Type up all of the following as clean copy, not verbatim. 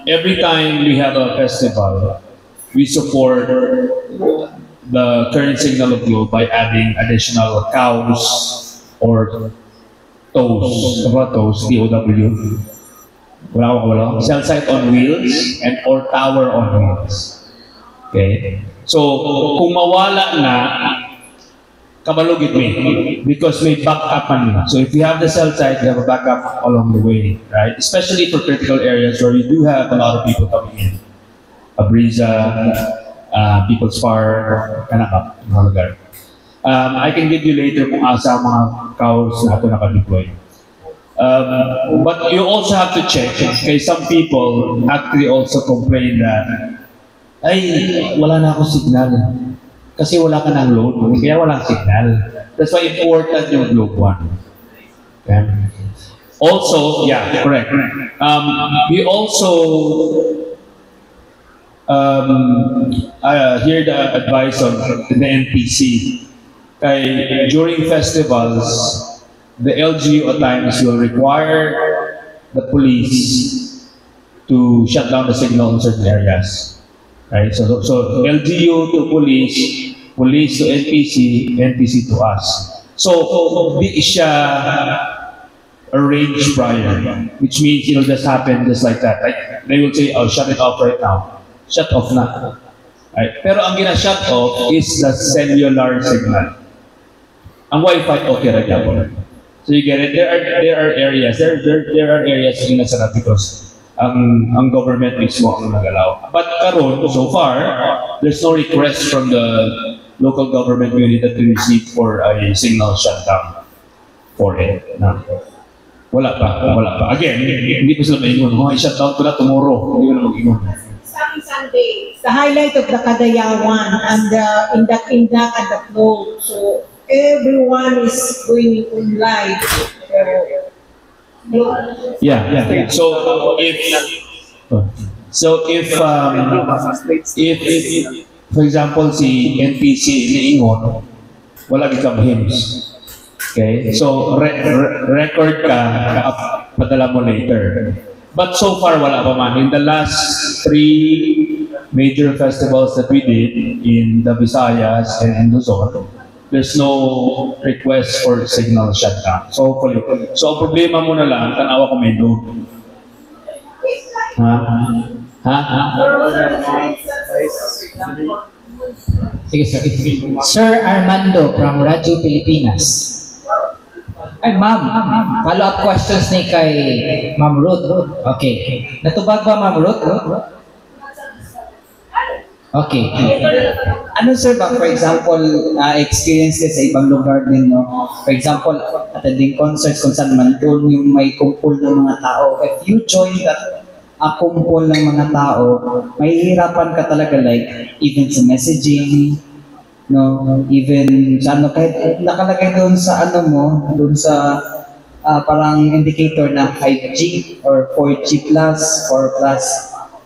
Every time we have a festival, we support the current signal of Globe by adding additional cows or tows. Ano ba tows? T-O-W. Wala. Cell site on wheels and or tower on wheels. Okay? So, kung mawala na, kabalugit me because may backup man. So if you have the cell site, you have a backup along the way, right? Especially for critical areas where you do have a lot of people coming in. Abriza, People's Park, Kanakap, mga lugar. I can give you later kung asa ang mga cows na ito nakadeploy. But you also have to check, kay some people actually also complain that, ay, wala na akong signal. Kasi wala ka ng load, kaya walang signal. That's why important yung Globe One. Okay? Also, yeah, correct. We also hear the advice of the NPC. Kay, during festivals, the LGU at times will require the police to shut down the signal in certain areas. Right? So LGU to police, police to NPC, NPC to us. So, di siya arranged prior, which means it'll just happen just like that. Like, they will say, oh, shut it off right now. Shut off na. Right? Pero ang gina-shut off is the cellular signal. Ang Wi-Fi, okay right now. So you get it? There are areas, there are areas na nasarap because ang government mismo ang nagalaw. But karon, so far, there's no request from the local government unit that we receive for a signal shutdown for it. No? Wala pa. Again, hindi pa sila maingon. I-shutdown ko na tomorrow. Hindi ko na mag-ingon. Sunday, the highlight of the Kadayawan and the Indak and the float. So everyone is going on live. Yeah. So if for example si NPC iniingon, wala gid hymns. Okay? So record ka, padala mo later. But so far wala pa man. In the last 3 major festivals that we did in the Visayas and in Luzon, there's no request for signal shutdown. So hopefully. So ang problema mo na lang, tanawa ko may load. Sige, sir. Sir Armando from Radyo Pilipinas. Ay, ma'am, follow-up questions ni kay Ma'am Ruth. Okay. Natubag ba, Ma'am Ruth? Okay. Ano sir ba, for example, experiences sa ibang lugar din, no? For example, attending concerts kung saan man doon yung may kumpul ng mga tao. If you join that kumpul ng mga tao, mahihirapan ka talaga like even sa messaging, no? Even sa ano, kahit nakalagay doon sa ano mo, doon sa parang indicator na 5G or 4G plus, 4 plus,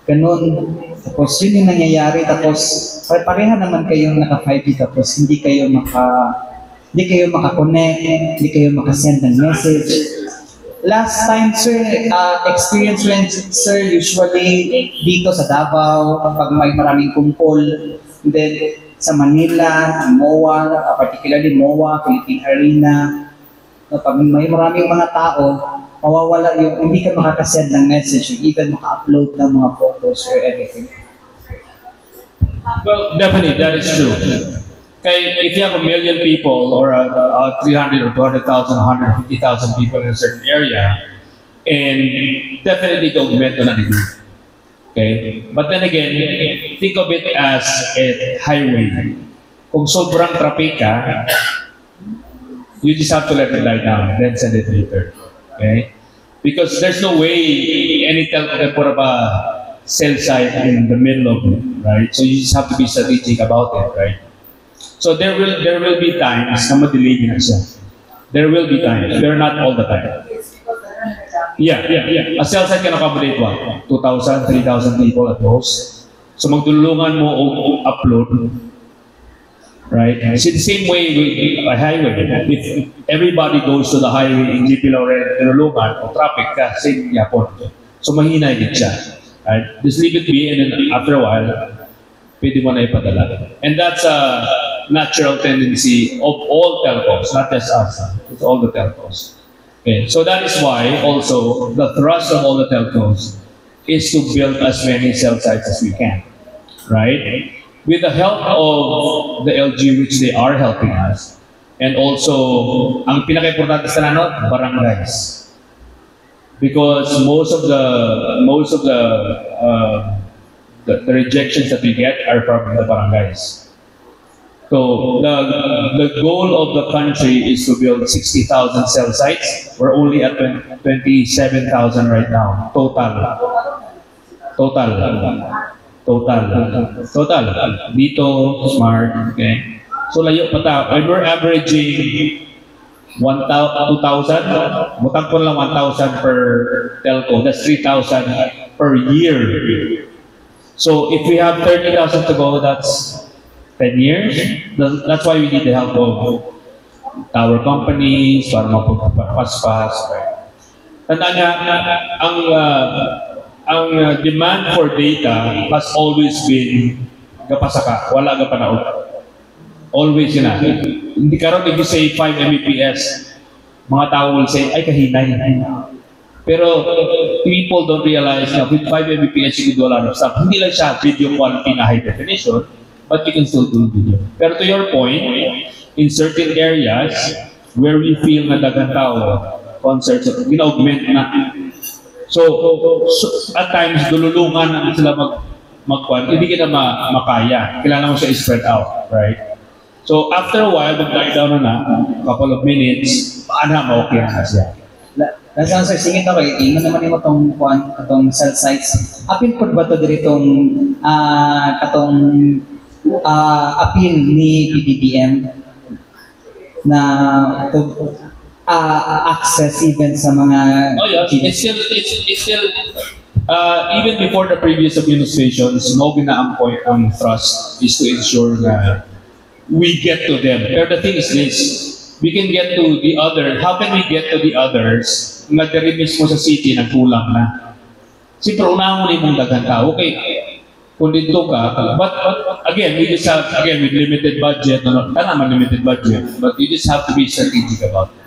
ganun. Tapos yun yung nangyayari, tapos pareha naman kayong naka 5G, tapos hindi kayo maka-connect, hindi kayo maka-send ng message. Last time, sir, experience rin, sir, usually dito sa Davao, kapag may maraming kumpol, then sa Manila, MOA, particularly MOA, Philippine Arena, pag may maraming mga tao, mawawala yung, hindi ka makakasend ng message, even maka-upload ng mga photos or everything. Well, definitely, that is true. Kaya if you have 1 million people or 300 or 200,000, 150,000 people in a certain area, and definitely government na nag-do. Okay? But then again, think of it as a highway. Kung sobrang traffic ka, you just have to let it die down, then send it later. Okay? Because there's no way any telco can put up a cell site in the middle of it, right? So you just have to be strategic about it, right? So there will be times na ma-delay na siya. There will be times, but not all the time. Yeah. A cell site can accommodate what? 2,000, 3,000 people at most. So magtulungan mo o upload. Right? It's the same way with a highway. If everybody goes to the highway in GP Laurel, tinulungan o traffic ka, same yapon. So mahina din siya. Right? Just leave it be, and then after a while, pwede mo na ipadala. And that's a natural tendency of all telcos, not just us. It's all the telcos. Okay, so that is why also the thrust of all the telcos is to build as many cell sites as we can. Right? With the help of the LG, which they are helping us, and also, ang pinaka-importante sa barangays. Because most of the rejections that we get are from the barangays. So the goal of the country is to build 60,000 cell sites. We're only at 27,000 right now, total. Dito, smart, okay? So layo pa tayo. And we're averaging 2,000. Butang ko lang 1,000 per telco. That's 3,000 per year. So if we have 30,000 to go, that's 10 years. That's why we need the help of tower companies para mapagpaspas. Tandaan nga, ang demand for data has always been kapasaka, wala ka panaog. Always yun na. Hindi karon if you say 5 Mbps, mga tao will say, ay kahinay. Pero people don't realize na with 5 Mbps you can do a lot of stuff. Hindi lang siya video quality na high definition, but you can still do video. Pero to your point, in certain areas where we feel na dagang tao, concerts, gina-augment na. So at times, dululungan na sila magkuhan, hindi ka na makaya. Kailangan mo siya spread out, right? So after a while, mag-die down na couple of minutes, paano okay na siya. Last answer, sige to kayo, imo naman yung itong cell sites. Apil po ba ito diritong appeal ni PBBM na to access even sa mga... Oh yeah, it's still even before the previous administrations, no ginaampoy ang thrust is to ensure na we get to them. Pero the thing is this, we can get to the other. How can we get to the others? Nagdari mismo sa city, nagkulang na. Siyempre, unahan mo na yung dagang tao. Okay, kung dito ka, but again, we just have, with limited budget, not naman limited budget, but you just have to be strategic about it.